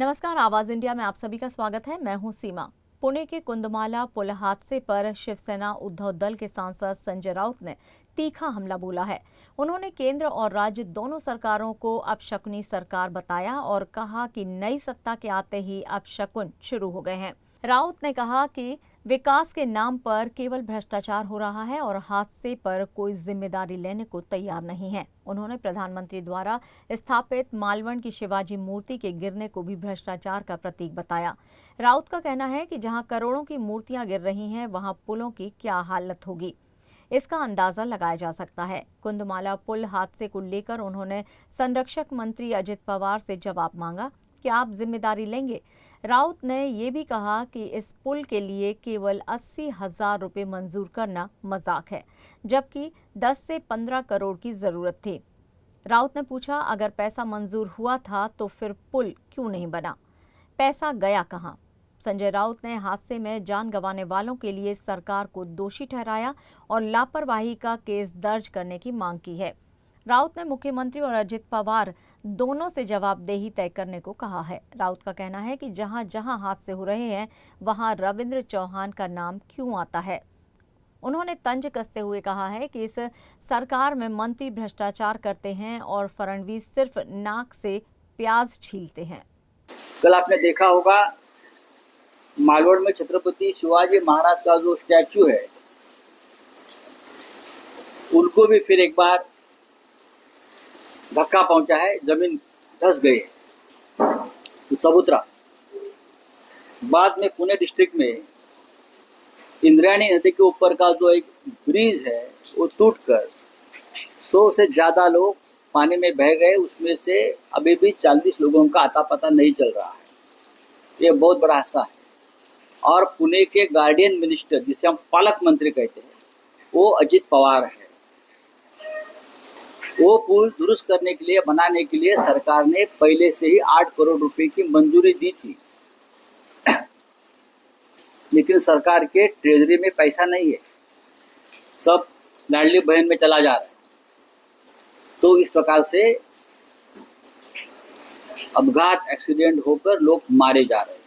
नमस्कार, आवाज इंडिया में आप सभी का स्वागत है। मैं हूं सीमा। पुणे के कुंदमाला पुल हादसे पर शिवसेना उद्धव दल के सांसद संजय राउत ने तीखा हमला बोला है। उन्होंने केंद्र और राज्य दोनों सरकारों को अपशकुनी सरकार बताया और कहा कि नई सत्ता के आते ही अपशकुन शुरू हो गए हैं। राउत ने कहा कि विकास के नाम पर केवल भ्रष्टाचार हो रहा है और हादसे पर कोई जिम्मेदारी लेने को तैयार नहीं है। उन्होंने प्रधानमंत्री द्वारा स्थापित मालवण की शिवाजी मूर्ति के गिरने को भी भ्रष्टाचार का प्रतीक बताया। राउत का कहना है कि जहां करोड़ों की मूर्तियां गिर रही हैं, वहां पुलों की क्या हालत होगी, इसका अंदाजा लगाया जा सकता है। कुंदमाला पुल हादसे को लेकर उन्होंने संरक्षक मंत्री अजित पवार से जवाब मांगा कि आप जिम्मेदारी लेंगे। राउत ने ये भी कहा कि इस पुल के लिए केवल 80,000 रुपये मंजूर करना मजाक है, जबकि 10 से 15 करोड़ की जरूरत थी। राउत ने पूछा, अगर पैसा मंजूर हुआ था तो फिर पुल क्यों नहीं बना, पैसा गया कहां? संजय राउत ने हादसे में जान गंवाने वालों के लिए सरकार को दोषी ठहराया और लापरवाही का केस दर्ज करने की मांग की है। राउत ने मुख्यमंत्री और अजित पवार दोनों से जवाबदेही तय करने को कहा है। राउत का कहना है कि जहां जहां हादसे हो रहे हैं, वहां रविंद्र चौहान का नाम क्यों आता है। उन्होंने तंज कसते हुए कहा है कि इस सरकार में मंत्री भ्रष्टाचार करते हैं और फडणवीस सिर्फ नाक से प्याज छीलते हैं। कल आपने देखा होगा मालवण में छत्रपति शिवाजी महाराज का जो स्टैचू है, उनको भी फिर एक बार धक्का पहुंचा है, जमीन धंस गई है तो चबूतरा। बाद में पुणे डिस्ट्रिक्ट में इंद्रायणी नदी के ऊपर का जो एक ब्रिज है वो टूटकर 100 से ज्यादा लोग पानी में बह गए। उसमें से अभी भी 40 लोगों का अता पता नहीं चल रहा है। ये बहुत बड़ा हादसा है। और पुणे के गार्डियन मिनिस्टर, जिसे हम पालक मंत्री कहते हैं, वो अजित पवार है। वो पुल दुरुस्त करने के लिए, बनाने के लिए सरकार ने पहले से ही 8 करोड़ रुपए की मंजूरी दी थी, लेकिन सरकार के ट्रेजरी में पैसा नहीं है, सब लाडली बहन में चला जा रहा है। तो इस प्रकार से अपघात, एक्सीडेंट होकर लोग मारे जा रहे हैं।